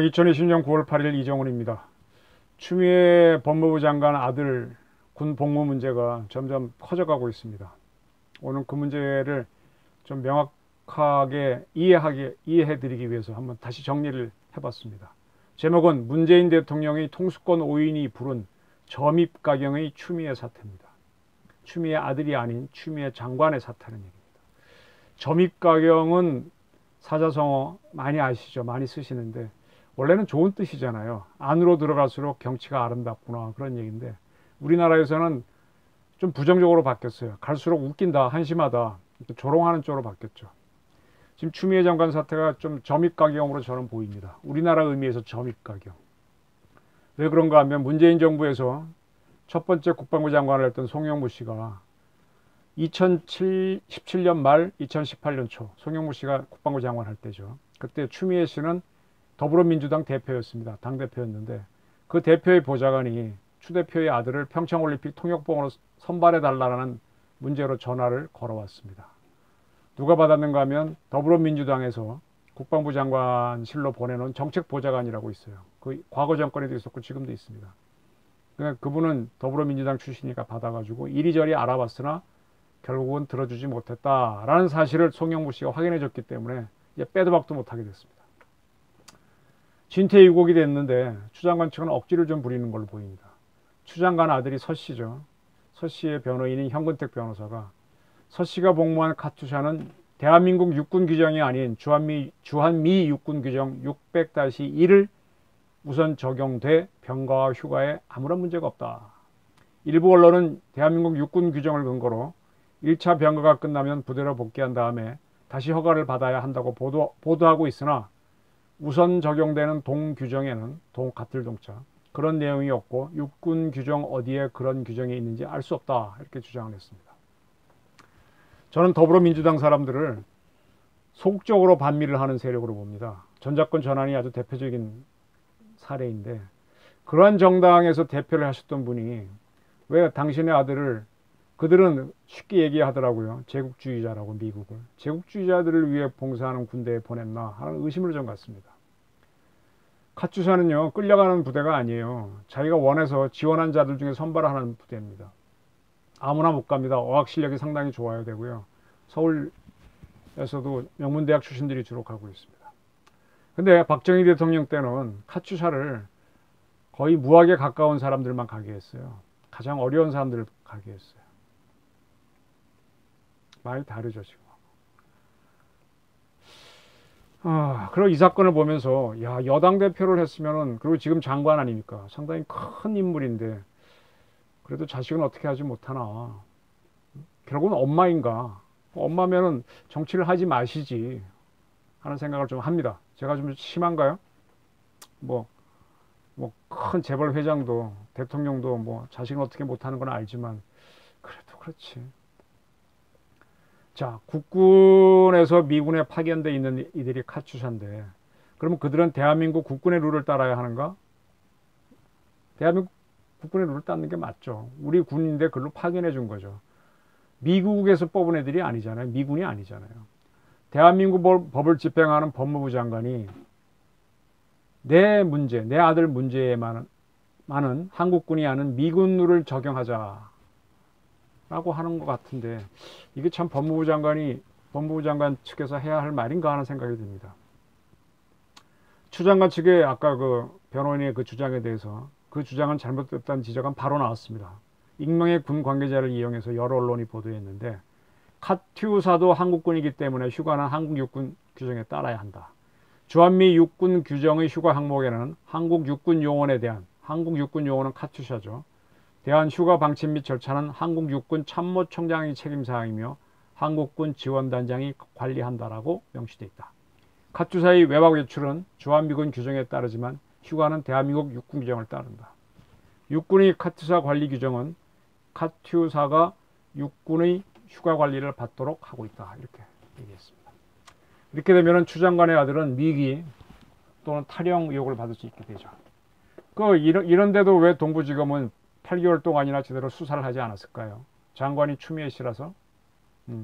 2020년 9월 8일 이정훈입니다. 추미애 법무부 장관 아들 군 복무 문제가 점점 커져가고 있습니다. 오늘 그 문제를 좀 명확하게 이해해드리기 위해서 한번 다시 정리를 해봤습니다. 제목은 문재인 대통령의 통수권 5인이 부른 점입가경의 추미애 사태입니다. 추미애 아들이 아닌 추미애 장관의 사태는 얘기입니다. 점입가경은 사자성어 많이 아시죠? 많이 쓰시는데 원래는 좋은 뜻이잖아요. 안으로 들어갈수록 경치가 아름답구나 그런 얘기인데 우리나라에서는 좀 부정적으로 바뀌었어요. 갈수록 웃긴다, 한심하다, 조롱하는 쪽으로 바뀌었죠. 지금 추미애 장관 사태가 좀 점입가경으로 저는 보입니다. 우리나라 의미에서 점입가경. 왜 그런가 하면 문재인 정부에서 첫 번째 국방부 장관을 했던 송영무 씨가 2017년 말 2018년 초 송영무 씨가 국방부 장관 할 때죠. 그때 추미애 씨는 더불어민주당 대표였습니다. 당대표였는데 그 대표의 보좌관이 추 대표의 아들을 평창올림픽 통역봉으로 선발해달라는 문제로 전화를 걸어왔습니다. 누가 받았는가 하면 더불어민주당에서 국방부 장관실로 보내놓은 정책보좌관이라고 있어요. 그 과거 정권에도 있었고 지금도 있습니다. 그분은 더불어민주당 출신이니까 받아가지고 이리저리 알아봤으나 결국은 들어주지 못했다라는 사실을 송영무 씨가 확인해줬기 때문에 이제 빼도 박도 못하게 됐습니다. 진퇴이곡이 됐는데 추 장관 측은 억지를 좀 부리는 걸로 보입니다. 추 장관 아들이 서 씨죠. 서 씨의 변호인인 현근택 변호사가 서 씨가 복무한 카투샤는 대한민국 육군 규정이 아닌 주한미 육군 규정 600-1을 우선 적용돼 병가와 휴가에 아무런 문제가 없다. 일부 언론은 대한민국 육군 규정을 근거로 1차 병가가 끝나면 부대로 복귀한 다음에 다시 허가를 받아야 한다고 보도하고 있으나 우선 적용되는 동규정에는 같을 동자 그런 내용이 없고 육군 규정 어디에 그런 규정이 있는지 알 수 없다 이렇게 주장을 했습니다. 저는 더불어민주당 사람들을 소극적으로 반미를 하는 세력으로 봅니다. 전작권 전환이 아주 대표적인 사례인데 그러한 정당에서 대표를 하셨던 분이 왜 당신의 아들을 그들은 쉽게 얘기하더라고요. 제국주의자라고 미국을. 제국주의자들을 위해 봉사하는 군대에 보냈나 하는 의심을 좀 갖습니다. 카투샤는요. 끌려가는 부대가 아니에요. 자기가 원해서 지원한 자들 중에 선발하는 부대입니다. 아무나 못 갑니다. 어학 실력이 상당히 좋아야 되고요. 서울에서도 명문대학 출신들이 주로 가고 있습니다. 근데 박정희 대통령 때는 카투샤를 거의 무학에 가까운 사람들만 가게 했어요. 가장 어려운 사람들을 가게 했어요. 많이 다르죠 지금. 그리고 이 사건을 보면서 야 여당 대표를 했으면은 그리고 지금 장관 아닙니까? 상당히 큰 인물인데 그래도 자식은 어떻게 하지 못하나? 결국은 엄마인가? 엄마면은 정치를 하지 마시지 하는 생각을 좀 합니다. 제가 좀 심한가요? 뭐 큰 재벌 회장도 대통령도 뭐 자식은 어떻게 못하는 건 알지만 그래도 그렇지. 자, 국군에서 미군에 파견돼 있는 이들이 카투샤인데 그러면 그들은 대한민국 국군의 룰을 따라야 하는가? 대한민국 국군의 룰을 따르는 게 맞죠. 우리 군인데 그걸로 파견해 준 거죠. 미국에서 뽑은 애들이 아니잖아요. 미군이 아니잖아요. 대한민국 법을 집행하는 법무부 장관이 내 아들 문제에만은 한국군이 하는 미군 룰을 적용하자 라고 하는 것 같은데 이게 참 법무부 장관 측에서 해야 할 말인가 하는 생각이 듭니다. 추 장관 측의 아까 그 변호인의 그 주장에 대해서 그 주장은 잘못됐다는 지적은 바로 나왔습니다. 익명의 군 관계자를 이용해서 여러 언론이 보도했는데 카투사도 한국군이기 때문에 휴가는 한국 육군 규정에 따라야 한다. 주한미 육군 규정의 휴가 항목에는 한국 육군 요원에 대한 한국 육군 요원은 카투샤죠. 대한 휴가 방침 및 절차는 한국 육군 참모총장의 책임사항이며 한국군 지원단장이 관리한다라고 명시되어 있다. 카투사의 외박 외출은 주한미군 규정에 따르지만 휴가는 대한민국 육군 규정을 따른다. 육군의 카투사 관리 규정은 카투사가 육군의 휴가 관리를 받도록 하고 있다. 이렇게 얘기했습니다. 이렇게 되면 추 장관의 아들은 미기 또는 탈영 의혹을 받을 수 있게 되죠. 이런데도 왜 동부지검은 8개월 동안이나 제대로 수사를 하지 않았을까요? 장관이 추미애 씨라서?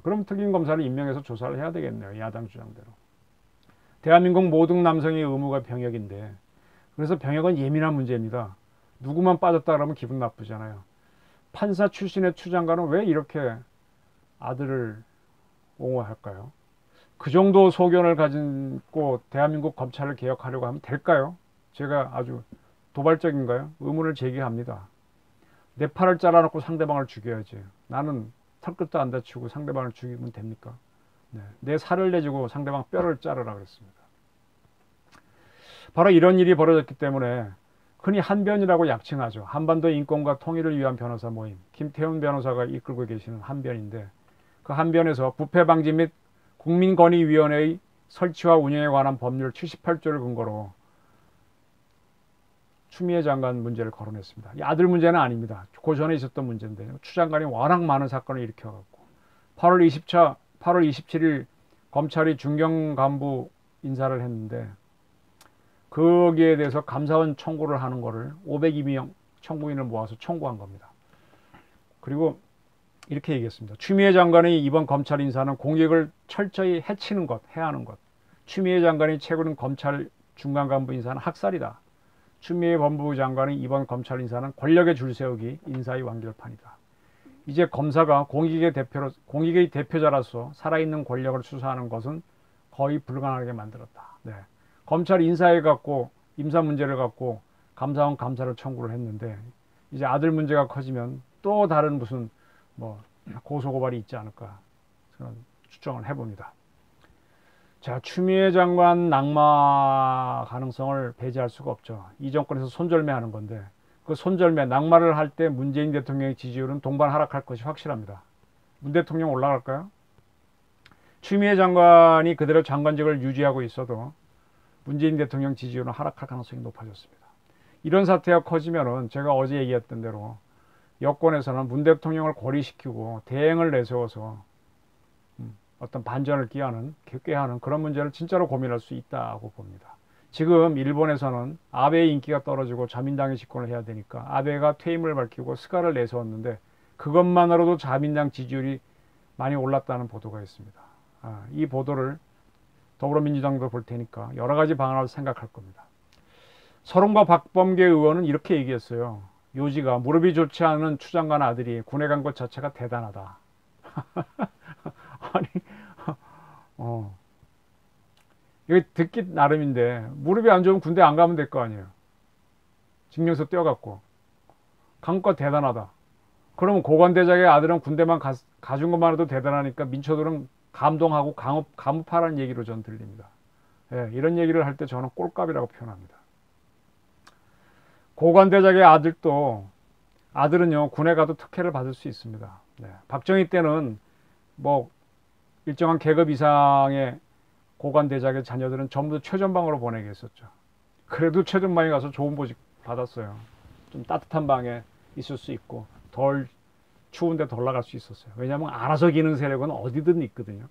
그럼 특임검사를 임명해서 조사를 해야 되겠네요. 야당 주장대로. 대한민국 모든 남성의 의무가 병역인데 그래서 병역은 예민한 문제입니다. 누구만 빠졌다 그러면 기분 나쁘잖아요. 판사 출신의 추 장관은 왜 이렇게 아들을 옹호할까요? 그 정도 소견을 가지고 대한민국 검찰을 개혁하려고 하면 될까요? 제가 아주 도발적인가요? 의문을 제기합니다. 내 팔을 잘라놓고 상대방을 죽여야지. 나는 털끝도 안 다치고 상대방을 죽이면 됩니까? 네. 내 살을 내주고 상대방 뼈를 자르라 그랬습니다. 바로 이런 일이 벌어졌기 때문에 흔히 한변이라고 약칭하죠. 한반도 인권과 통일을 위한 변호사 모임, 김태훈 변호사가 이끌고 계시는 한변인데, 그 한변에서 부패방지 및 국민권익위원회의 설치와 운영에 관한 법률 78조를 근거로 추미애 장관 문제를 거론했습니다. 이 아들 문제는 아닙니다. 그 전에 있었던 문제인데, 추 장관이 워낙 많은 사건을 일으켜갖고 8월 27일 검찰이 중경 간부 인사를 했는데, 거기에 대해서 감사원 청구를 하는 거를 502명 청구인을 모아서 청구한 겁니다. 그리고 이렇게 얘기했습니다. 추미애 장관의 이번 검찰 인사는 공익을 철저히 해치는 것, 해하는 것. 추미애 장관이 최근 검찰 중간 간부 인사는 학살이다. 추미애 법무부 장관의 이번 검찰 인사는 권력의 줄세우기, 인사의 완결판이다. 이제 검사가 공익의 대표자로서 살아있는 권력을 수사하는 것은 거의 불가능하게 만들었다. 네. 검찰 인사해 갖고 임사 문제를 갖고 감사원 감사를 청구를 했는데, 이제 아들 문제가 커지면 또 다른 무슨 고소고발이 있지 않을까 그런 추정을 해봅니다. 자, 추미애 장관 낙마 가능성을 배제할 수가 없죠. 이 정권에서 손절매하는 건데, 그 손절매 낙마를 할 때 문재인 대통령의 지지율은 동반 하락할 것이 확실합니다. 문 대통령 올라갈까요? 추미애 장관이 그대로 장관직을 유지하고 있어도 문재인 대통령 지지율은 하락할 가능성이 높아졌습니다. 이런 사태가 커지면은 제가 어제 얘기했던 대로 여권에서는 문 대통령을 고리시키고 대행을 내세워서 어떤 반전을 꾀하는 그런 문제를 진짜로 고민할 수 있다고 봅니다. 지금 일본에서는 아베의 인기가 떨어지고 자민당이 집권을 해야 되니까 아베가 퇴임을 밝히고 스가를 내세웠는데, 그것만으로도 자민당 지지율이 많이 올랐다는 보도가 있습니다. 이 보도를 더불어민주당도 볼 테니까 여러 가지 방안을 생각할 겁니다. 서른과 박범계 의원은 이렇게 얘기했어요. 요지가 무릎이 좋지 않은 추 장관 아들이 군에 간 것 자체가 대단하다. 아니, 이거 듣기 나름인데, 무릎이 안 좋으면 군대 안 가면 될 거 아니에요. 징령서 떼어갖고. 간 거 대단하다. 그러면 고관대장의 아들은 군대만 가준 것만 해도 대단하니까 민초들은 감동하고 감업하라는 얘기로 전 들립니다. 예, 이런 얘기를 할 때 저는 꼴값이라고 표현합니다. 고관대장의 아들은요, 군에 가도 특혜를 받을 수 있습니다. 네, 박정희 때는 일정한 계급 이상의 고관대장의 자녀들은 전부 최전방으로 보내게 했었죠. 그래도 최전방에 가서 좋은 보직 받았어요. 좀 따뜻한 방에 있을 수 있고 덜 추운데 덜 나갈 수 있었어요. 왜냐하면 알아서 기는 세력은 어디든 있거든요.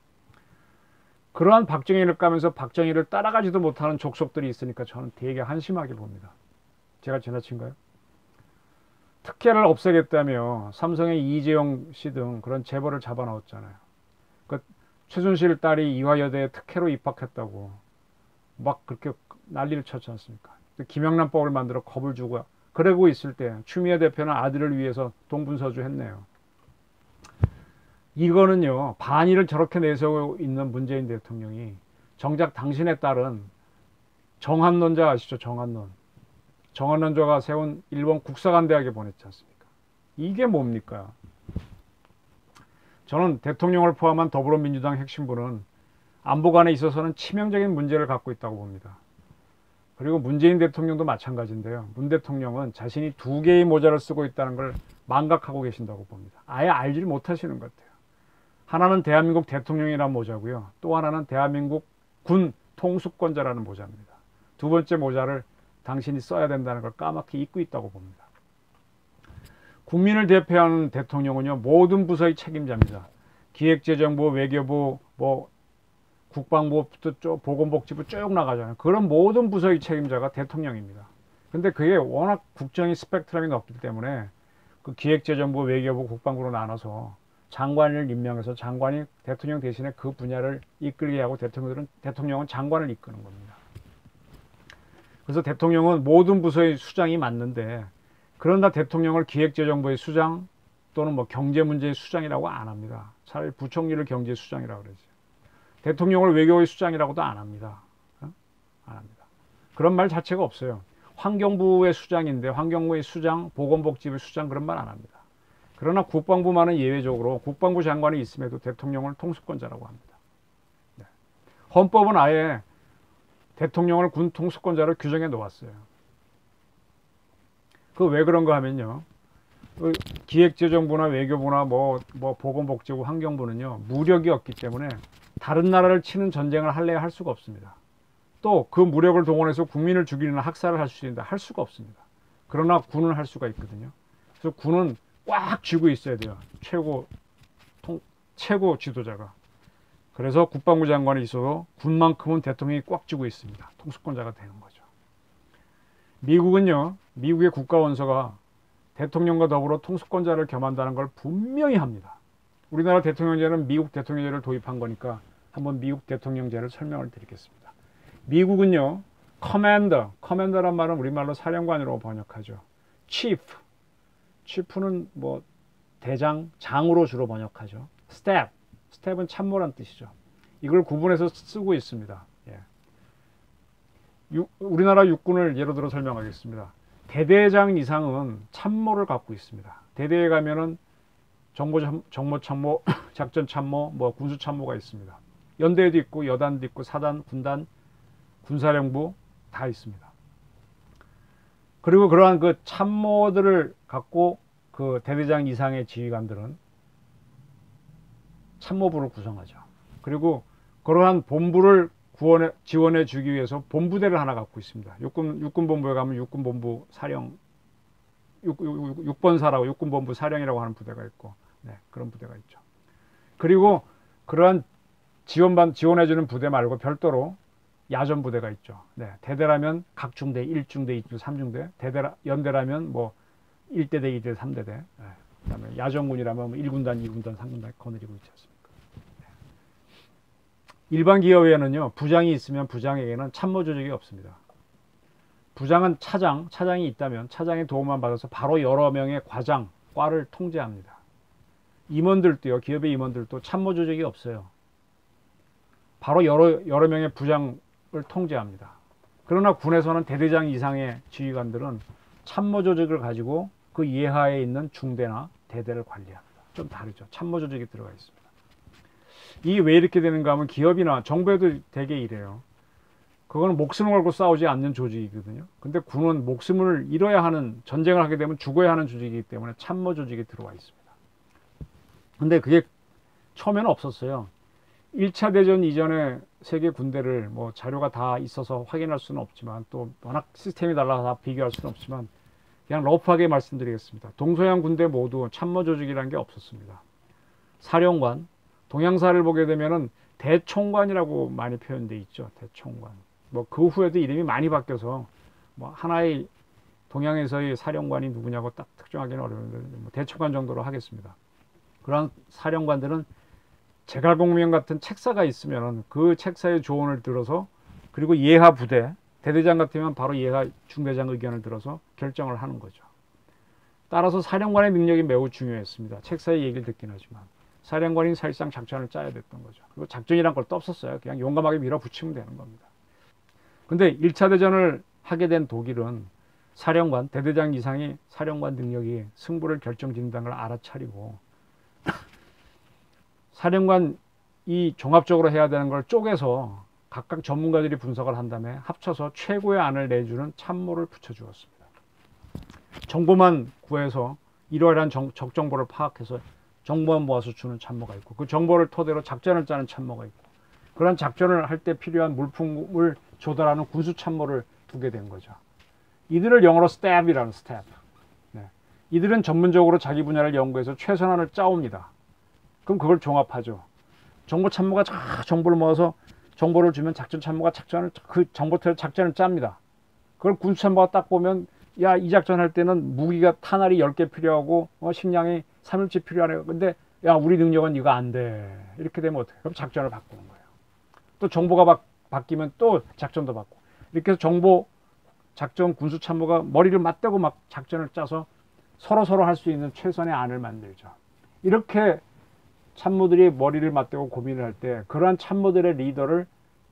그러한 박정희를 까면서 박정희를 따라가지도 못하는 족속들이 있으니까 저는 되게 한심하게 봅니다. 제가 지나친가요? 특혜를 없애겠다며 삼성의 이재용 씨 등 그런 재벌을 잡아넣었잖아요. 최순실 딸이 이화여대에 특혜로 입학했다고 막 그렇게 난리를 쳤지 않습니까? 김영란법을 만들어 겁을 주고 그러고 있을 때 추미애 대표는 아들을 위해서 동분서주 했네요. 이거는요, 반의를 저렇게 내세우고 있는 문재인 대통령이 정작 당신의 딸은 정한론자 아시죠? 정한론자가 세운 일본 국사관대학에 보냈지 않습니까? 이게 뭡니까? 저는 대통령을 포함한 더불어민주당 핵심부는 안보관에 있어서는 치명적인 문제를 갖고 있다고 봅니다. 그리고 문재인 대통령도 마찬가지인데요. 문 대통령은 자신이 두 개의 모자를 쓰고 있다는 걸 망각하고 계신다고 봅니다. 아예 알지를 못하시는 것 같아요. 하나는 대한민국 대통령이라는 모자고요. 또 하나는 대한민국 군 통수권자라는 모자입니다. 두 번째 모자를 당신이 써야 된다는 걸 까맣게 잊고 있다고 봅니다. 국민을 대표하는 대통령은요, 모든 부서의 책임자입니다. 기획재정부, 외교부, 국방부부터 쭉 보건복지부 쭉 나가잖아요. 그런 모든 부서의 책임자가 대통령입니다. 근데 그게 워낙 국정의 스펙트럼이 높기 때문에 그 기획재정부, 외교부, 국방부로 나눠서 장관을 임명해서 장관이 대통령 대신에 그 분야를 이끌게 하고 대통령은 장관을 이끄는 겁니다. 그래서 대통령은 모든 부서의 수장이 맞는데, 그러나 대통령을 기획재정부의 수장 또는 뭐 경제문제의 수장이라고 안 합니다. 차라리 부총리를 경제수장이라고 그러죠. 대통령을 외교의 수장이라고도 안 합니다. 안 합니다. 그런 말 자체가 없어요. 환경부의 수장인데 환경부의 수장, 보건복지부의 수장 그런 말 안 합니다. 그러나 국방부만은 예외적으로 국방부 장관이 있음에도 대통령을 통수권자라고 합니다. 네. 헌법은 아예 대통령을 군 통수권자로 규정해 놓았어요. 그 왜 그런가 하면요. 기획재정부나 외교부나 뭐 보건복지부, 환경부는요. 무력이 없기 때문에 다른 나라를 치는 전쟁을 할래야 할 수가 없습니다. 또 그 무력을 동원해서 국민을 죽이는 학살을 할 수 있는데 할 수가 없습니다. 그러나 군은 할 수가 있거든요. 그래서 군은 꽉 쥐고 있어야 돼요. 최고 지도자가. 그래서 국방부 장관이 있어도 군만큼은 대통령이 꽉 쥐고 있습니다. 통수권자가 되는 거죠. 미국은요. 미국의 국가원서가 대통령과 더불어 통수권자를 겸한다는 걸 분명히 합니다. 우리나라 대통령제는 미국 대통령제를 도입한 거니까 한번 미국 대통령제를 설명을 드리겠습니다. 미국은요. 커맨더란 말은 우리말로 사령관이라고 번역하죠. chief는 뭐 대장, 장으로 주로 번역하죠. staff은 참모란 뜻이죠. 이걸 구분해서 쓰고 있습니다. 예. 우리나라 육군을 예로 들어 설명하겠습니다. 대대장 이상은 참모를 갖고 있습니다. 대대에 가면은 정모참모, 작전참모, 뭐 군수참모가 있습니다. 연대에도 있고 여단도 있고 사단, 군단, 군사령부 다 있습니다. 그리고 그러한 그 참모들을 갖고 그 대대장 이상의 지휘관들은 참모부를 구성하죠. 그리고 그러한 본부를 지원해 주기 위해서 본부대를 하나 갖고 있습니다. 육군본부에 가면 육군본부 사령, 6번사라고 육군본부 사령이라고 하는 부대가 있고, 네, 그런 부대가 있죠. 그리고 그러한 지원해주는 부대 말고 별도로 야전 부대가 있죠. 네, 대대라면 각 중대, 1중대, 2중대, 3중대, 연대라면 뭐 1대대, 2대대, 3대대, 네, 그다음에 야전군이라면 뭐 1군단, 2군단, 3군단 거느리고 있지 않습니까? 일반 기업에는요, 부장이 있으면 부장에게는 참모 조직이 없습니다. 부장은 차장이 있다면 차장의 도움만 받아서 바로 여러 명의 과를 통제합니다. 임원들도요, 기업의 임원들도 참모 조직이 없어요. 바로 여러 명의 부장을 통제합니다. 그러나 군에서는 대대장 이상의 지휘관들은 참모 조직을 가지고 그 예하에 있는 중대나 대대를 관리합니다. 좀 다르죠. 참모 조직이 들어가 있습니다. 이게 왜 이렇게 되는가 하면 기업이나 정부에도 대개 이래요. 그거는 목숨을 걸고 싸우지 않는 조직이거든요. 근데 군은 목숨을 잃어야 하는, 전쟁을 하게 되면 죽어야 하는 조직이기 때문에 참모 조직이 들어와 있습니다. 근데 그게 처음에는 없었어요. 1차 대전 이전에 세계 군대를 뭐 자료가 다 있어서 확인할 수는 없지만, 또 워낙 시스템이 달라서 다 비교할 수는 없지만, 그냥 러프하게 말씀드리겠습니다. 동서양 군대 모두 참모 조직이라는 게 없었습니다. 사령관, 동양사를 보게 되면은 대총관이라고 많이 표현되어 있죠. 대총관. 뭐 그 후에도 이름이 많이 바뀌어서 뭐 하나의 동양에서의 사령관이 누구냐고 딱 특정하기는 어려운데 뭐 대총관 정도로 하겠습니다. 그런 사령관들은 제갈공명 같은 책사가 있으면은 그 책사의 조언을 들어서, 그리고 예하 부대, 대대장 같으면 바로 예하 중대장 의견을 들어서 결정을 하는 거죠. 따라서 사령관의 능력이 매우 중요했습니다. 책사의 얘기를 듣긴 하지만 사령관이 사실상 작전을 짜야 됐던 거죠. 그리고 작전이란 걸 또 없었어요. 그냥 용감하게 밀어붙이면 되는 겁니다. 근데 1차 대전을 하게 된 독일은 사령관, 대대장 이상의 사령관 능력이 승부를 결정짓는다는 걸 알아차리고 사령관이 종합적으로 해야 되는 걸 쪼개서 각각 전문가들이 분석을 한 다음에 합쳐서 최고의 안을 내주는 참모를 붙여주었습니다. 정보만 구해서 이러이러한 적정보를 파악해서 정보만 모아서 주는 참모가 있고, 그 정보를 토대로 작전을 짜는 참모가 있고, 그런 작전을 할 때 필요한 물품을 조달하는 군수 참모를 두게 된 거죠. 이들을 영어로 staff이라는 staff. 네. 이들은 전문적으로 자기 분야를 연구해서 최선안을 짜옵니다. 그럼 그걸 종합하죠. 정보 참모가 정보를 모아서 정보를 주면 작전 참모가 그 정보대로 작전을 짭니다. 그걸 군수 참모가 딱 보면, 야, 이 작전 할 때는 무기가 탄알이 10개 필요하고 식량이 3일치 필요하네. 근데 야, 우리 능력은 이거 안 돼. 이렇게 되면 어떡해? 그럼 작전을 바꾸는 거예요. 또 정보가 바뀌면 또 작전도 바꾸고. 이렇게 해서 정보 작전 군수 참모가 머리를 맞대고 막 작전을 짜서 서로 할 수 있는 최선의 안을 만들죠. 이렇게 참모들이 머리를 맞대고 고민을 할 때 그러한 참모들의 리더를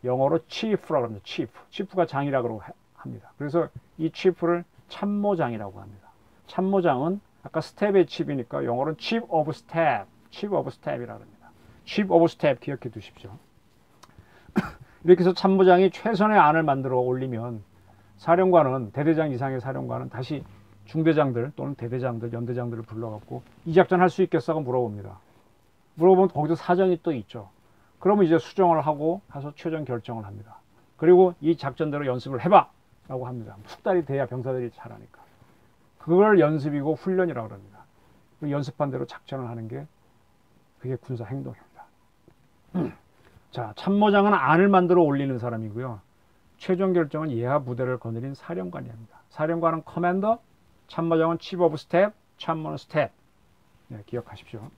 영어로 chief라고 합니다. chief가 장이라고 합니다. 그래서 이 chief를 참모장이라고 합니다. 참모장은 아까 스텝의 chief이니까 영어로는 chief of staff이라고 합니다. chief of staff 기억해 두십시오. 이렇게 해서 참모장이 최선의 안을 만들어 올리면 사령관은 대대장 이상의 사령관은 다시 중대장들 또는 대대장들, 연대장들을 불러갖고 이 작전 할 수 있겠어? 하고 물어봅니다. 물어보면 거기서 사정이 또 있죠. 그러면 이제 수정을 하고 가서 최종 결정을 합니다. 그리고 이 작전대로 연습을 해봐! 라고 합니다. 석 달이 돼야 병사들이 잘하니까. 그걸 연습이고 훈련이라고 합니다. 그 연습한 대로 작전을 하는 게 그게 군사 행동입니다. 자, 참모장은 안을 만들어 올리는 사람이고요. 최종 결정은 예하 부대를 거느린 사령관이 합니다. 사령관은 커맨더, 참모장은 치프 오브 스텝, 참모는 스텝. 네, 기억하십시오.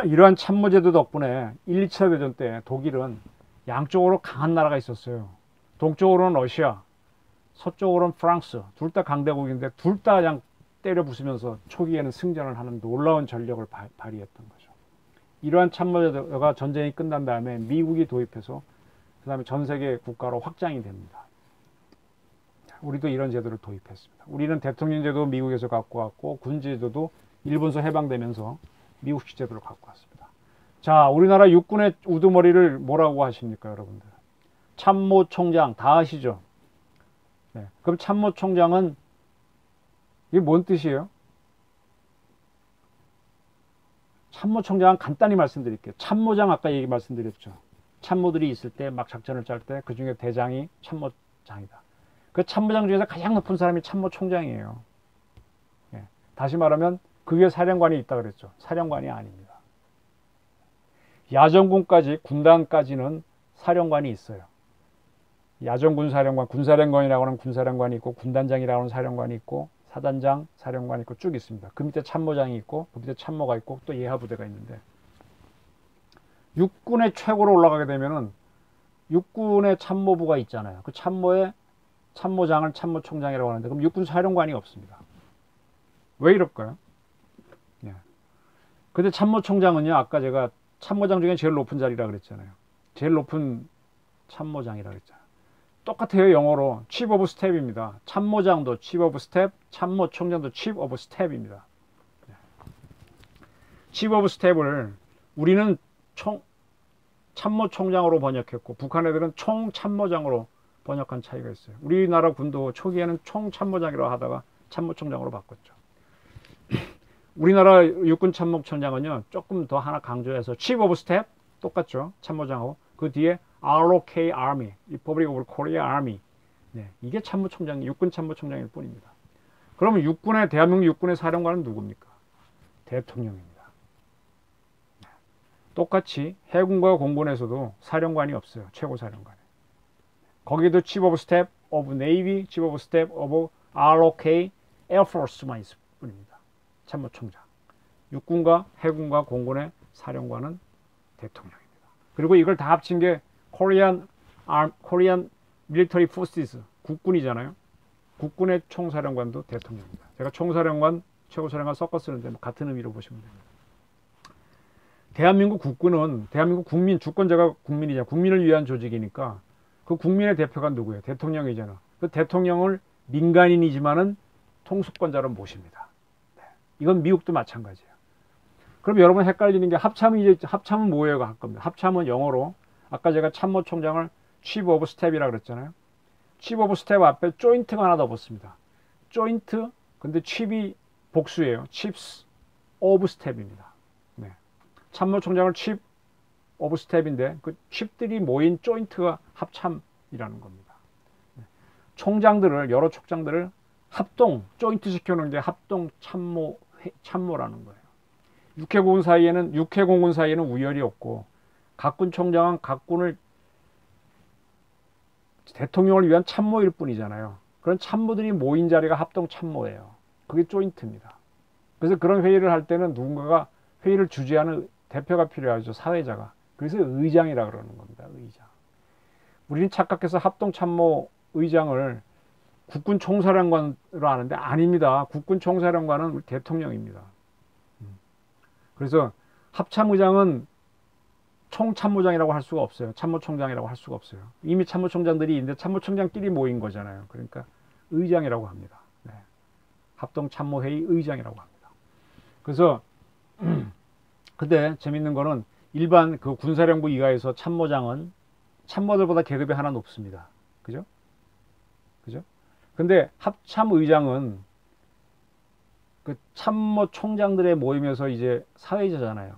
이러한 참모제도 덕분에 1, 2차 대전 때 독일은 양쪽으로 강한 나라가 있었어요. 동쪽으로는 러시아, 서쪽으로는 프랑스. 둘 다 강대국인데 둘 다 그냥 때려 부수면서 초기에는 승전을 하는 놀라운 전력을 발휘했던 거죠. 이러한 참모제도가 전쟁이 끝난 다음에 미국이 도입해서 그 다음에 전 세계 국가로 확장이 됩니다. 우리도 이런 제도를 도입했습니다. 우리는 대통령 제도 미국에서 갖고 왔고 군제도도 일본서 해방되면서 미국식 제도를 갖고 왔습니다. 자, 우리나라 육군의 우두머리를 뭐라고 하십니까, 여러분들? 참모총장 다 아시죠? 네. 그럼 참모총장은 이게 뭔 뜻이에요? 참모총장은 간단히 말씀드릴게요. 참모장 아까 얘기 말씀드렸죠. 참모들이 있을 때 막 작전을 짤 때 그 중에 대장이 참모장이다. 그 참모장 중에서 가장 높은 사람이 참모총장이에요. 네. 다시 말하면 그게 사령관이 있다 그랬죠. 사령관이 아닙니다. 야전군까지 군단까지는 사령관이 있어요. 야전군사령관, 군사령관이라고 하는 군사령관이 있고 군단장이라고 하는 사령관이 있고 사단장, 사령관이 있고 쭉 있습니다. 그 밑에 참모장이 있고 그 밑에 참모가 있고 또 예하부대가 있는데 육군의 최고로 올라가게 되면은 육군의 참모부가 있잖아요. 그 참모의 참모장을 참모총장이라고 하는데 그럼 육군 사령관이 없습니다. 왜 이럴까요? 예. 근데 참모총장은요, 아까 제가 참모장 중에 제일 높은 자리라 그랬잖아요. 제일 높은 참모장이라 그랬잖아요. 똑같아요. 영어로 Chief of Staff입니다. 참모장도 Chief of Staff, 참모총장도 Chief of Staff입니다. Chief of Staff를 우리는 참모총장으로 번역했고 북한 애들은 총참모장으로 번역한 차이가 있어요. 우리나라 군도 초기에는 총참모장이라고 하다가 참모총장으로 바꿨죠. 우리나라 육군 참모총장은요, 조금 더 하나 강조해서 Chief of Staff 똑같죠. 참모장하고 그 뒤에 ROK Army, Republic of Korea Army. 네, 이게 참모총장, 육군 참모총장일 뿐입니다. 그러면 대한민국 육군의 사령관은 누굽니까? 대통령입니다. 네. 똑같이 해군과 공군에서도 사령관이 없어요. 최고 사령관이. 거기도 Chief of Staff of Navy, Chief of Staff of ROK Air Force만 있을 뿐입니다. 참모총장. 육군과 해군과 공군의 사령관은 대통령입니다. 그리고 이걸 다 합친 게 Korean Military Forces, 국군이잖아요. 국군의 총사령관도 대통령입니다. 제가 총사령관, 최고사령관 섞어 쓰는데 같은 의미로 보시면 됩니다. 대한민국 국군은 대한민국 국민, 주권자가 국민이잖아요. 국민을 위한 조직이니까 그 국민의 대표가 누구예요? 대통령이잖아. 그 대통령을 민간인이지만은 통수권자로 모십니다. 네. 이건 미국도 마찬가지예요. 그럼 여러분 헷갈리는 게 합참은 뭐예요? 할 겁니다. 합참은 영어로 아까 제가 참모총장을 Chief of Staff이라고 그랬잖아요. Chief of Staff 앞에 조인트가 하나 더 붙습니다. 조인트, 근데 Chief이 복수예요. Chiefs of Staff입니다. 네. 참모총장을 Chief of Staff인데 그 Chief들이 모인 조인트가 합참이라는 겁니다. 네. 여러 총장들을 합동, 조인트 시켜놓은 게 합동 참모라는 거예요. 육해공군 사이에는 우열이 없고 각군 총장은 각군을 대통령을 위한 참모일 뿐이잖아요. 그런 참모들이 모인 자리가 합동 참모예요. 그게 조인트입니다. 그래서 그런 회의를 할 때는 누군가가 회의를 주재하는 대표가 필요하죠. 사회자가. 그래서 의장이라고 그러는 겁니다. 의장. 우리는 착각해서 합동 참모 의장을 국군 총사령관으로 아는데 아닙니다. 국군 총사령관은 우리 대통령입니다. 그래서 합참의장은 총참모장이라고 할 수가 없어요. 참모총장이라고 할 수가 없어요. 이미 참모총장들이 있는데 참모총장끼리 모인 거잖아요. 그러니까 의장이라고 합니다. 네. 합동참모회의 의장이라고 합니다. 그래서 근데 재밌는 거는 일반 그 군사령부 이하에서 참모장은 참모들보다 계급이 하나 높습니다. 그죠? 그죠? 근데 합참의장은 그 참모총장들의 모임에서 이제 사회자잖아요.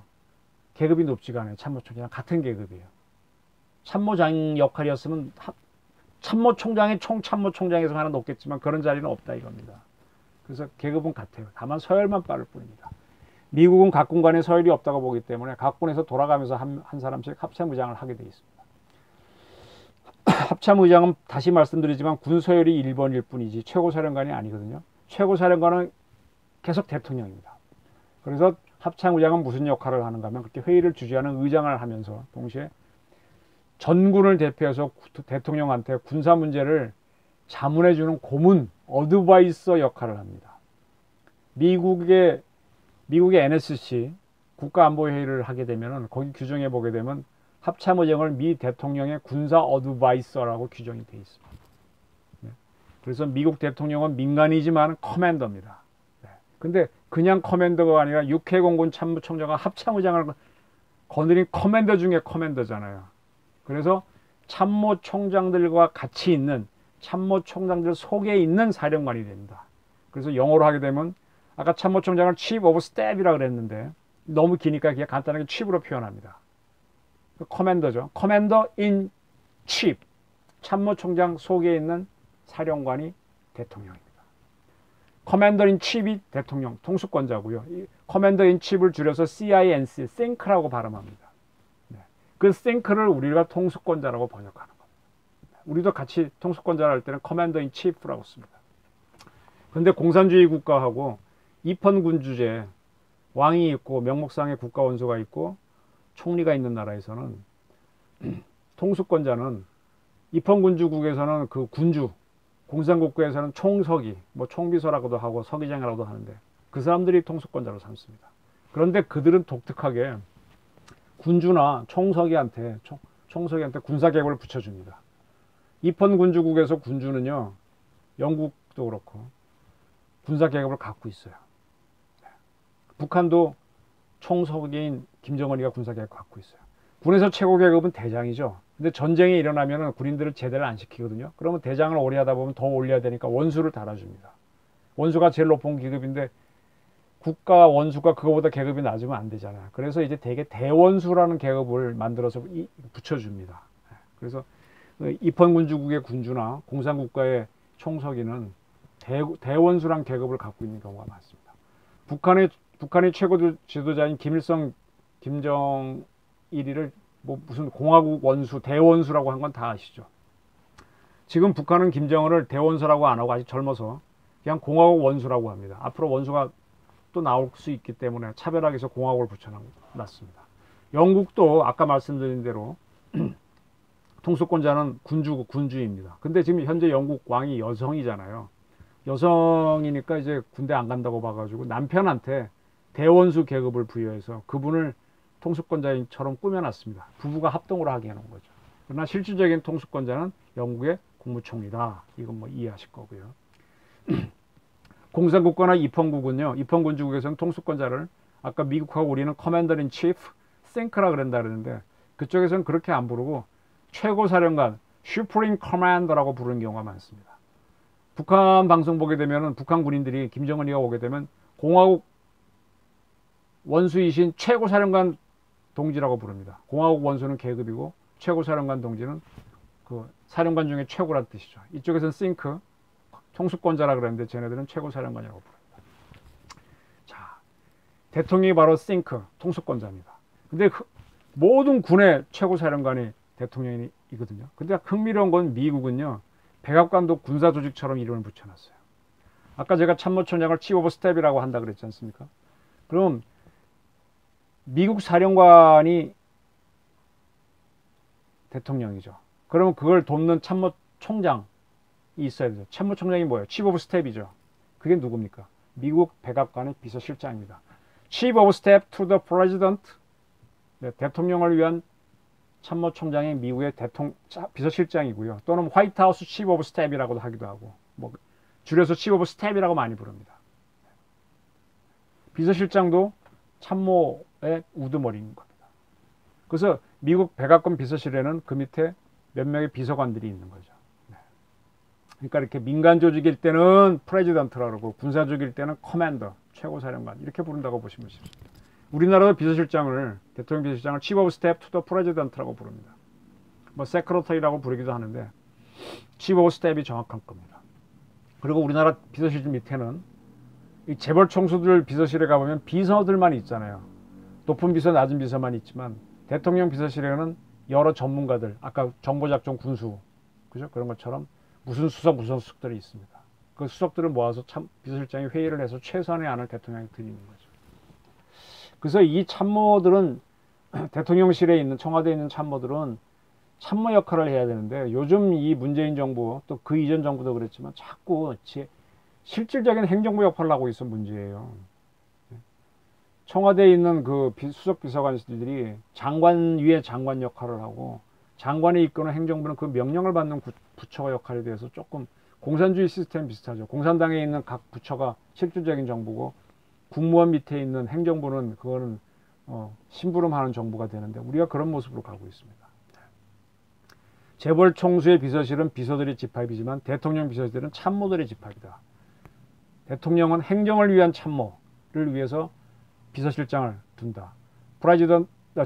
계급이 높지가 않아요. 참모총장 같은 계급이에요. 참모장 역할이었으면 참모총장이 총참모총장에서 하나 높겠지만 그런 자리는 없다 이겁니다. 그래서 계급은 같아요. 다만 서열만 빠를 뿐입니다. 미국은 각군 간에 서열이 없다고 보기 때문에 각군에서 돌아가면서 한 사람씩 합참의장을 하게 되어 있습니다. 합참의장은 다시 말씀드리지만 군서열이 1번일 뿐이지 최고사령관이 아니거든요. 최고사령관은 계속 대통령입니다. 그래서 합참의장은 무슨 역할을 하는가 하면 그렇게 회의를 주재하는 의장을 하면서 동시에 전군을 대표해서 대통령한테 군사 문제를 자문해주는 고문, 어드바이서 역할을 합니다. 미국의 NSC 국가안보회의를 하게 되면 거기 규정해 보게 되면 합참의장을 미 대통령의 군사 어드바이서라고 규정이 되어 있습니다. 네. 그래서 미국 대통령은 민간이지만 커맨더입니다. 네. 근데 그냥 커맨더가 아니라 육해공군 참모총장과 합참의장을 거느린 커맨더 중에 커맨더잖아요. 그래서 참모총장들과 같이 있는 참모총장들 속에 있는 사령관이 됩니다. 그래서 영어로 하게 되면 아까 참모총장을 Chief of Staff이라고 그랬는데 너무 기니까 그냥 간단하게 Chief로 표현합니다. 커맨더죠. 커맨더 인 칩. 참모총장 속에 있는 사령관이 대통령입니다. 커맨더 인 칩이 대통령, 통수권자고요. 커맨더 인 칩을 줄여서 CINC, think라고 발음합니다. 네. 그 think를 우리가 통수권자라고 번역하는 겁니다. 우리도 같이 통수권자를 할 때는 커맨더 인 치프라고 씁니다. 그런데 공산주의 국가하고 입헌군주제, 왕이 있고 명목상의 국가원수가 있고 총리가 있는 나라에서는 통수권자는 입헌군주국에서는 그 군주, 공산국가에서는 총서기, 뭐 총비서라고도 하고 서기장이라고도 하는데 그 사람들이 통수권자로 삼습니다. 그런데 그들은 독특하게 군주나 총서기한테 군사계급을 붙여줍니다. 입헌군주국에서 군주는요, 영국도 그렇고 군사계급을 갖고 있어요. 북한도 총서기인 김정은이가 군사계급 갖고 있어요. 군에서 최고 계급은 대장이죠. 근데 전쟁이 일어나면 군인들을 제대를 안 시키거든요. 그러면 대장을 오래 하다 보면 더 올려야 되니까 원수를 달아줍니다. 원수가 제일 높은 계급인데 국가 원수가 그거보다 계급이 낮으면 안 되잖아요. 그래서 이제 대개 대원수라는 계급을 만들어서 붙여줍니다. 그래서 입헌군주국의 군주나 공산국가의 총서기는 대원수란 계급을 갖고 있는 경우가 많습니다. 북한의 최고 지도자인 김일성, 김정일이를 뭐 무슨 공화국 원수, 대원수라고 한 건 다 아시죠? 지금 북한은 김정은을 대원수라고 안 하고 아직 젊어서 그냥 공화국 원수라고 합니다. 앞으로 원수가 또 나올 수 있기 때문에 차별하기 위해서 공화국을 붙여놨습니다. 영국도 아까 말씀드린 대로 통수권자는 군주입니다. 근데 지금 현재 영국 왕이 여성이잖아요. 여성이니까 이제 군대 안 간다고 봐가지고 남편한테 대원수 계급을 부여해서 그분을 통수권자처럼 꾸며놨습니다. 부부가 합동으로 하게 해놓은 거죠. 그러나 실질적인 통수권자는 영국의 국무총리다. 이건 뭐 이해하실 거고요. 공산국가나 입헌국은요, 입헌군주국에서는 통수권자를 아까 미국하고 우리는 커맨더 인 치프, think라 그런다 그러는데 그쪽에서는 그렇게 안 부르고 최고사령관, 슈프림 커맨더라고 부르는 경우가 많습니다. 북한 방송 보게 되면은 북한 군인들이 김정은이가 오게 되면 공화국 원수이신 최고사령관 동지라고 부릅니다. 공화국 원수는 계급이고 최고사령관 동지는 그 사령관 중에 최고란 뜻이죠. 이쪽에서는 think, 통수권자라 그러는데 쟤네들은 최고사령관이라고 부릅니다. 자, 대통령이 바로 think, 통수권자입니다. 근데 모든 군의 최고사령관이 대통령이거든요. 근데 흥미로운 건 미국은요, 백악관도 군사조직처럼 이름을 붙여놨어요. 아까 제가 참모총장을 치프 오브 스텝이라고 한다 그랬지 않습니까? 그럼 미국 사령관이 대통령이죠. 그러면 그걸 돕는 참모총장, 있어야 되죠. 참모총장이 뭐예요? 치프 오브 스텝이죠. 그게 누굽니까? 미국 백악관의 비서실장입니다. Chief of Staff to the President. 네, 대통령을 위한 참모총장이 미국의 비서실장이고요. 또는 화이트하우스 Chief of Staff이라고도 하기도 하고, 뭐 줄여서 Chief of Staff이라고 많이 부릅니다. 비서실장도 참모의 우두머리인 겁니다. 그래서 미국 백악관 비서실에는 그 밑에 몇 명의 비서관들이 있는 거죠. 네. 그러니까 이렇게 민간 조직일 때는 프레지던트라고 그러고 군사 조직일 때는 커맨더, 최고사령관 이렇게 부른다고 보시면 됩니다. 우리나라도 비서실장을, 대통령 비서실장을 Chief of Staff to the President라고 부릅니다. 뭐 Secretary라고 부르기도 하는데 Chief of Staff이 정확한 겁니다. 그리고 우리나라 비서실 밑에는 이 재벌 총수들 비서실에 가보면 비서들만 있잖아요. 높은 비서, 낮은 비서만 있지만 대통령 비서실에는 여러 전문가들, 아까 정보작전 군수, 그죠? 그런 것처럼 무슨 수석, 무슨 수석들이 있습니다. 그 수석들을 모아서 참 비서실장이 회의를 해서 최선의 안을 대통령에게 드리는 거죠. 그래서 이 참모들은 대통령실에 있는, 청와대에 있는 참모들은 참모 역할을 해야 되는데 요즘 이 문재인 정부, 또 그 이전 정부도 그랬지만 자꾸 실질적인 행정부 역할을 하고 있어 문제예요. 청와대에 있는 그 수석 비서관들이 장관 위에 장관 역할을 하고 장관이 이끄는 행정부는 그 명령을 받는 부처가 역할에 대해서 조금 공산주의 시스템 비슷하죠. 공산당에 있는 각 부처가 실질적인 정부고 국무원 밑에 있는 행정부는 그거는 심부름하는 정부가 되는데 우리가 그런 모습으로 가고 있습니다. 재벌 총수의 비서실은 비서들의 집합이지만 대통령 비서실은 참모들의 집합이다. 대통령은 행정을 위한 참모를 위해서 비서실장을 둔다.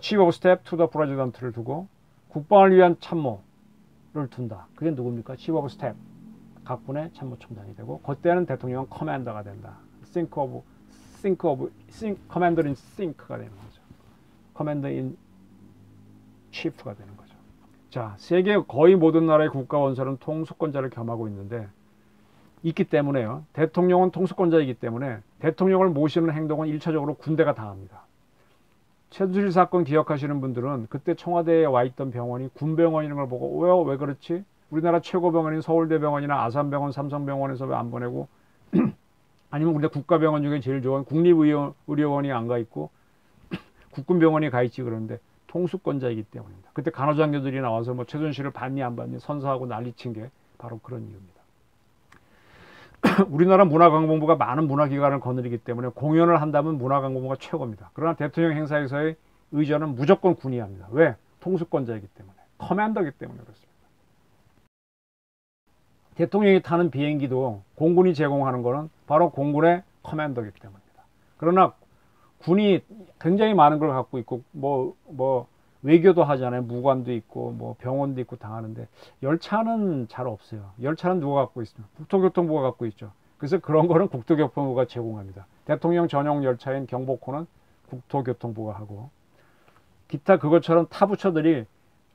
Chief of Staff to the President를 두고 국방을 위한 참모를 둔다. 그게 누굽니까? Chief of Staff. 각군의 참모총장이 되고 그때는 대통령은 커맨더가 된다. Commander in Think가 되는 거죠. Commander in Chief가 되는 거죠. 자, 세계 거의 모든 나라의 국가원수는 통수권자를 겸하고 있기 때문에요. 대통령은 통수권자이기 때문에 대통령을 모시는 행동은 1차적으로 군대가 다 합니다. 최순실 사건 기억하시는 분들은 그때 청와대에 와 있던 병원이 군병원이라는 걸 보고 왜 그렇지? 우리나라 최고병원인 서울대병원이나 아산병원, 삼성병원에서 왜 안 보내고 아니면 우리나라 국가병원 중에 제일 좋은 국립의료원이 안 가 있고 국군병원이 가 있지 그러는데 통수권자이기 때문입니다. 그때 간호장교들이 나와서 뭐 최순실을 받니 안 받니 선서하고 난리친 게 바로 그런 이유입니다. 우리나라 문화관광부가 많은 문화기관을 거느리기 때문에 공연을 한다면 문화관광부가 최고입니다. 그러나 대통령 행사에서의 의전은 무조건 군이 합니다. 왜? 통수권자이기 때문에. 커맨더이기 때문에 그렇습니다. 대통령이 타는 비행기도 공군이 제공하는 것은 바로 공군의 커맨더이기 때문입니다. 그러나 군이 굉장히 많은 걸 갖고 있고 뭐 외교도 하잖아요. 무관도 있고 뭐 병원도 있고 다 하는데 열차는 잘 없어요. 열차는 누가 갖고 있습니까? 국토교통부가 갖고 있죠. 그래서 그런 거는 국토교통부가 제공합니다. 대통령 전용 열차인 경복호는 국토교통부가 하고 기타 그것처럼 타 부처들이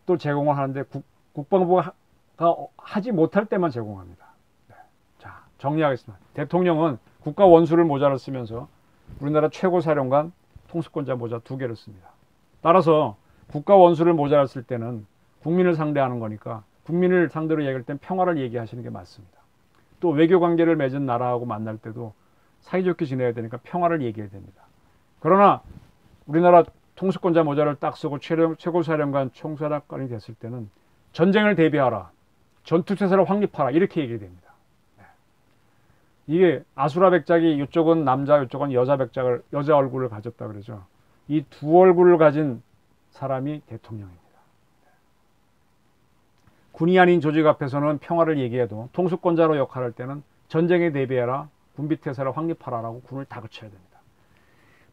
또 제공을 하는데 국방부가 하지 못할 때만 제공합니다. 네. 자, 정리하겠습니다. 대통령은 국가 원수를 모자를 쓰면서 우리나라 최고사령관 통수권자 모자 2개를 씁니다. 따라서 국가 원수를 모자를 쓸 때는 국민을 상대하는 거니까 국민을 상대로 얘기할 땐 평화를 얘기하시는 게 맞습니다. 또 외교관계를 맺은 나라하고 만날 때도 사이좋게 지내야 되니까 평화를 얘기해야 됩니다. 그러나 우리나라 통수권자 모자를 딱 쓰고 최고사령관 총사령관이 됐을 때는 전쟁을 대비하라. 전투태세를 확립하라. 이렇게 얘기해야 됩니다. 네. 이게 아수라 백작이 이쪽은 남자 이쪽은 여자 여자 얼굴을 가졌다 그러죠. 이 두 얼굴을 가진 사람이 대통령입니다. 군이 아닌 조직 앞에서는 평화를 얘기해도 통수권자로 역할할 때는 전쟁에 대비해라, 군비태세를 확립하라라고 군을 다그쳐야 됩니다.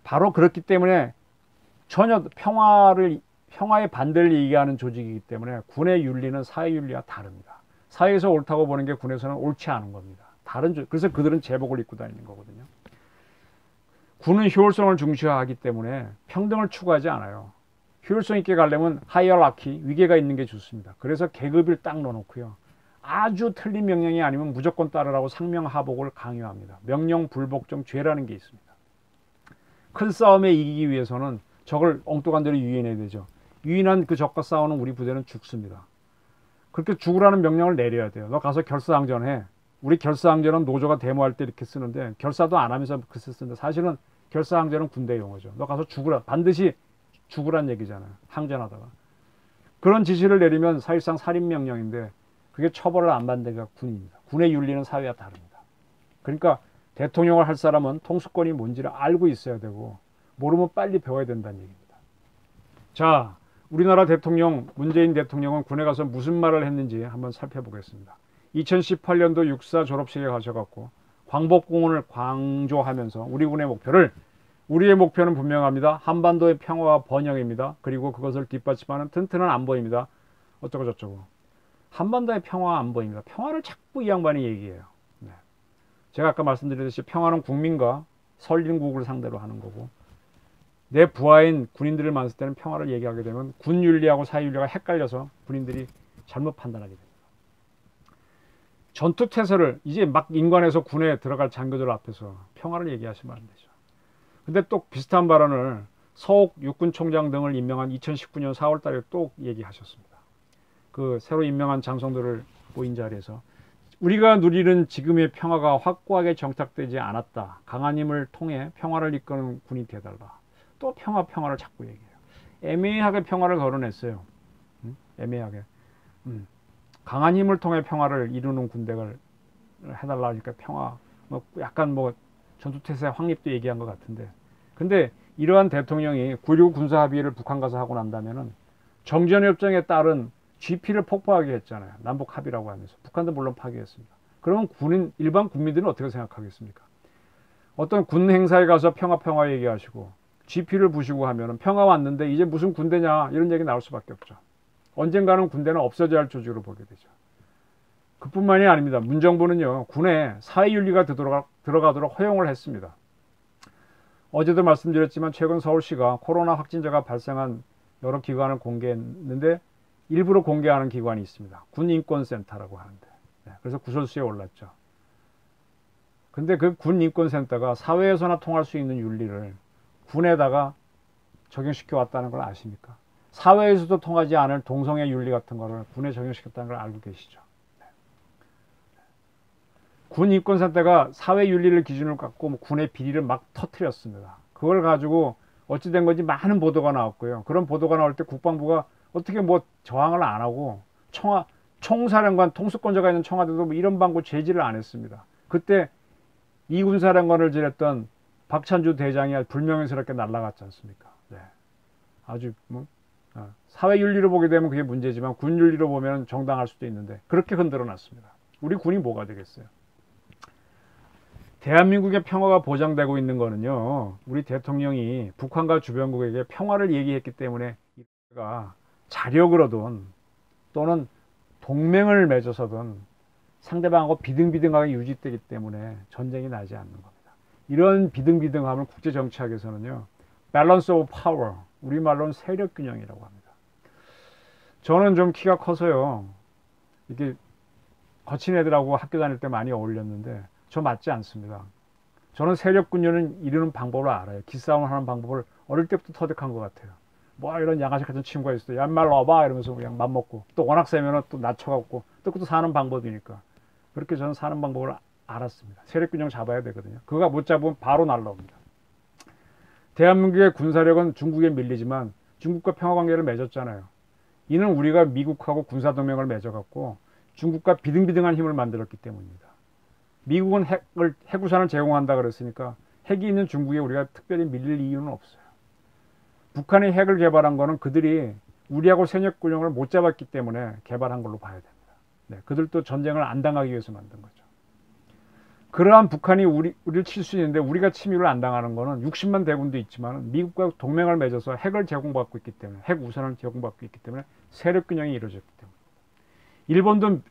바로 그렇기 때문에 전혀 평화의 반대를 얘기하는 조직이기 때문에 군의 윤리는 사회 윤리와 다릅니다. 사회에서 옳다고 보는 게 군에서는 옳지 않은 겁니다. 그래서 그들은 제복을 입고 다니는 거거든요. 군은 효율성을 중시하기 때문에 평등을 추구하지 않아요. 효율성 있게 가려면 하이어라키, 위계가 있는 게 좋습니다. 그래서 계급을 딱 넣어놓고요. 아주 틀린 명령이 아니면 무조건 따르라고 상명하복을 강요합니다. 명령 불복종 죄라는 게 있습니다. 큰 싸움에 이기기 위해서는 적을 엉뚱한 대로 유인해야 되죠. 유인한 그 적과 싸우는 우리 부대는 죽습니다. 그렇게 죽으라는 명령을 내려야 돼요. 너 가서 결사항전해. 우리 결사항전은 노조가 데모할 때 이렇게 쓰는데 결사도 안 하면서 글쎄 쓰는데 사실은 결사항전은 군대 용어죠. 너 가서 죽으라. 반드시 죽으란 얘기잖아요. 항전하다가. 그런 지시를 내리면 사실상 살인명령인데 그게 처벌을 안 받는 데가 군입니다. 군의 윤리는 사회와 다릅니다. 그러니까 대통령을 할 사람은 통수권이 뭔지를 알고 있어야 되고 모르면 빨리 배워야 된다는 얘기입니다. 자, 우리나라 대통령 문재인 대통령은 군에 가서 무슨 말을 했는지 한번 살펴보겠습니다. 2018년도 육사 졸업식에 가셔갖고 광복공원을 강조하면서 우리의 목표는 분명합니다. 한반도의 평화와 번영입니다. 그리고 그것을 뒷받침하는 튼튼한 안보입니다. 어쩌고 저쩌고. 한반도의 평화 안보입니다. 평화를 자꾸 이 양반이 얘기해요. 네. 제가 아까 말씀드렸듯이 평화는 국민과 선진국을 상대로 하는 거고 내 부하인 군인들을 만났을 때는 평화를 얘기하게 되면 군 윤리하고 사회 윤리가 헷갈려서 군인들이 잘못 판단하게 됩니다. 전투태세를 이제 막 인관해서 군에 들어갈 장교들 앞에서 평화를 얘기하시면 안 되죠. 근데 또 비슷한 발언을 서욱 육군총장 등을 임명한 2019년 4월 달에 또 얘기하셨습니다. 그 새로 임명한 장성들을 모인 자리에서 우리가 누리는 지금의 평화가 확고하게 정착되지 않았다. 강한 힘을 통해 평화를 이끄는 군이 되달라. 또 평화를 자꾸 얘기해요. 애매하게 평화를 거론했어요. 애매하게. 강한 힘을 통해 평화를 이루는 군대를 해달라 하니까 평화, 약간 전투태세 확립도 얘기한 것 같은데. 근데 이러한 대통령이 9.19 군사합의를 북한 가서 하고 난다면은 정전협정에 따른 GP를 폭파하게 했잖아요. 남북 합의라고 하면서. 북한도 물론 파기했습니다. 그러면 일반 국민들은 어떻게 생각하겠습니까? 어떤 군 행사에 가서 평화 얘기하시고 GP를 부시고 하면은 평화 왔는데 이제 무슨 군대냐 이런 얘기 나올 수밖에 없죠. 언젠가는 군대는 없어져야 할 조직으로 보게 되죠. 그뿐만이 아닙니다. 문정부는요. 군에 사회윤리가 들어가도록 허용을 했습니다. 어제도 말씀드렸지만 최근 서울시가 코로나 확진자가 발생한 여러 기관을 공개했는데 일부러 공개하는 기관이 있습니다. 군인권센터라고 하는데. 그래서 구설수에 올랐죠. 근데 그 군인권센터가 사회에서나 통할 수 있는 윤리를 군에다가 적용시켜 왔다는 걸 아십니까? 사회에서도 통하지 않을 동성애 윤리 같은 거를 군에 적용시켰다는 걸 알고 계시죠? 군 인권센터가 사회 윤리를 기준으로 갖고 군의 비리를 막 터뜨렸습니다. 그걸 가지고 어찌 된 건지 많은 보도가 나왔고요. 그런 보도가 나올 때 국방부가 어떻게 저항을 안 하고 총사령관 통수권자가 있는 청와대도 이런 방구 제지를 안 했습니다. 그때 이군사령관을 지냈던 박찬주 대장이 불명예스럽게 날아갔지 않습니까? 네. 아주 사회 윤리로 보게 되면 그게 문제지만 군 윤리로 보면 정당할 수도 있는데 그렇게 흔들어 놨습니다. 우리 군이 뭐가 되겠어요? 대한민국의 평화가 보장되고 있는 거는요. 우리 대통령이 북한과 주변국에게 평화를 얘기했기 때문에 이가 자력으로든 또는 동맹을 맺어서든 상대방하고 비등비등하게 유지되기 때문에 전쟁이 나지 않는 겁니다. 이런 비등비등함을 국제정치학에서는요. 밸런스 오브 파워, 우리말로는 세력균형이라고 합니다. 저는 좀 키가 커서요. 이렇게 거친 애들하고 학교 다닐 때 많이 어울렸는데 저 맞지 않습니다. 저는 세력균형을 이루는 방법을 알아요. 기싸움을 하는 방법을 어릴 때부터 터득한 것 같아요. 이런 양아치 같은 친구가 있어요. 야, 인말 와봐 이러면서 그냥 맘먹고 또 워낙 세면은 또 낮춰갖고 또 그것도 사는 방법이니까 그렇게 저는 사는 방법을 알았습니다. 세력균형 잡아야 되거든요. 그거가 못 잡으면 바로 날라옵니다. 대한민국의 군사력은 중국에 밀리지만 중국과 평화관계를 맺었잖아요. 이는 우리가 미국하고 군사동맹을 맺어갖고 중국과 비등비등한 힘을 만들었기 때문입니다. 미국은 핵우산을 제공한다 그랬으니까 핵이 있는 중국에 우리가 특별히 밀릴 이유는 없어요. 북한이 핵을 개발한 거는 그들이 우리하고 세력균형을 못 잡았기 때문에 개발한 걸로 봐야 됩니다. 네, 그들도 전쟁을 안 당하기 위해서 만든 거죠. 그러한 북한이 우리를 칠 수 있는데 우리가 침입을 안 당하는 거는 60만 대군도 있지만 미국과 동맹을 맺어서 핵을 제공받고 있기 때문에 핵 우산을 제공받고 있기 때문에 세력균형이 이루어졌기 때문에 일본도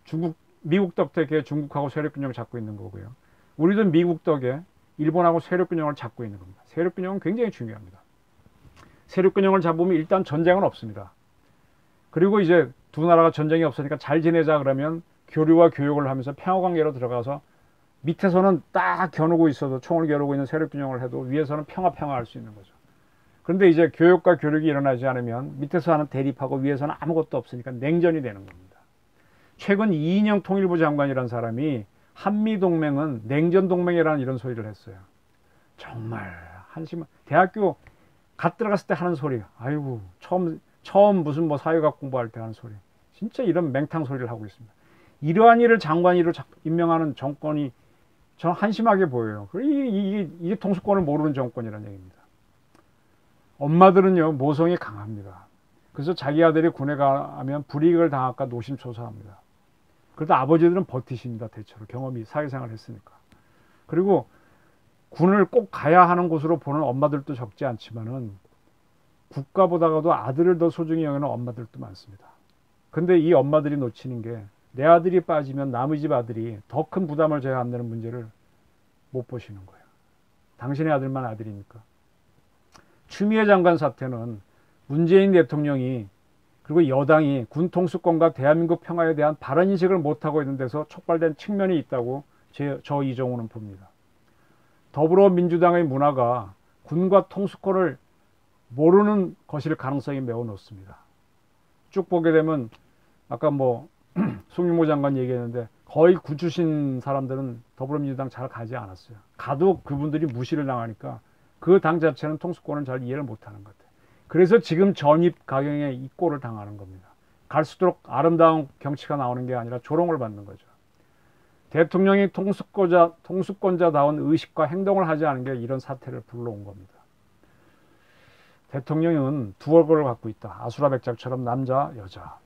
미국 덕택에 중국하고 세력균형을 잡고 있는 거고요. 우리도 미국 덕에 일본하고 세력균형을 잡고 있는 겁니다. 세력균형은 굉장히 중요합니다. 세력균형을 잡으면 일단 전쟁은 없습니다. 그리고 이제 두 나라가 전쟁이 없으니까 잘 지내자 그러면 교류와 교육을 하면서 평화관계로 들어가서 밑에서는 딱 겨누고 있어도 총을 겨누고 있는 세력균형을 해도 위에서는 평화할 수 있는 거죠. 그런데 이제 교육과 교육이 일어나지 않으면 밑에서 하는 대립하고 위에서는 아무것도 없으니까 냉전이 되는 겁니다. 최근 이인영 통일부 장관이라는 사람이 한미동맹은 냉전동맹이라는 이런 소리를 했어요. 정말 한심한, 대학교 갓 들어갔을 때 하는 소리, 아이고 처음 무슨 뭐 사회학 공부할 때 하는 소리, 진짜 이런 맹탕 소리를 하고 있습니다. 이러한 일을 장관으로 임명하는 정권이 저 한심하게 보여요. 이게 통수권을 모르는 정권이라는 얘기입니다. 엄마들은요, 모성이 강합니다. 그래서 자기 아들이 군에 가면 불이익을 당할까 노심초사합니다. 그래도 아버지들은 버티십니다. 대체로 경험이 사회생활을 했으니까. 그리고 군을 꼭 가야 하는 곳으로 보는 엄마들도 적지 않지만은 국가보다가도 아들을 더 소중히 여기는 엄마들도 많습니다. 근데 이 엄마들이 놓치는 게, 내 아들이 빠지면 남의 집 아들이 더 큰 부담을 져야 한다는 문제를 못 보시는 거예요. 당신의 아들만 아들이니까. 추미애 장관 사태는 문재인 대통령이, 그리고 여당이 군 통수권과 대한민국 평화에 대한 바른 인식을 못하고 있는 데서 촉발된 측면이 있다고 저 이정우는 봅니다. 더불어민주당의 문화가 군과 통수권을 모르는 것일 가능성이 매우 높습니다. 쭉 보게 되면 아까 뭐 송영무 장관 얘기했는데, 거의 군 출신 사람들은 더불어민주당 잘 가지 않았어요. 가도 그분들이 무시를 당하니까 그 당 자체는 통수권을 잘 이해를 못하는 것 같아요. 그래서 지금 전입 가경에 이 꼴을 당하는 겁니다. 갈수록 아름다운 경치가 나오는 게 아니라 조롱을 받는 거죠. 대통령이 통수권자다운 의식과 행동을 하지 않은 게 이런 사태를 불러온 겁니다. 대통령은 두 얼굴을 갖고 있다. 아수라백작처럼 남자, 여자.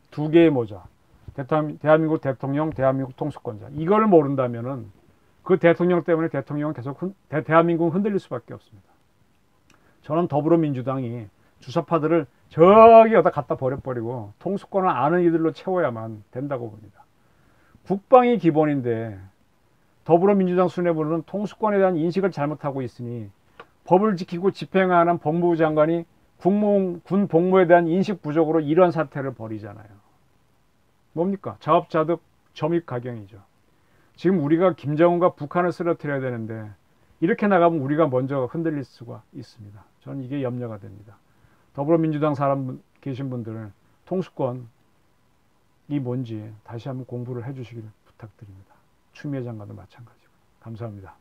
두 개의 모자. 대한민국 대통령, 대한민국 통수권자. 이걸 모른다면은 그 대통령 때문에 대통령은 계속 대한민국은 흔들릴 수밖에 없습니다. 저는 더불어민주당이 주사파들을 저기 어디다 갖다 버려버리고 통수권을 아는 이들로 채워야만 된다고 봅니다. 국방이 기본인데 더불어민주당 수뇌부는 통수권에 대한 인식을 잘못하고 있으니 법을 지키고 집행하는 법무부 장관이 군 복무에 대한 인식 부족으로 이런 사태를 벌이잖아요. 뭡니까? 자업자득 점입 가경이죠. 지금 우리가 김정은과 북한을 쓰러뜨려야 되는데 이렇게 나가면 우리가 먼저 흔들릴 수가 있습니다. 저는 이게 염려가 됩니다. 더불어민주당 사람 계신 분들은 통수권이 뭔지 다시 한번 공부를 해주시길 부탁드립니다. 추미애 장관도 마찬가지고. 감사합니다.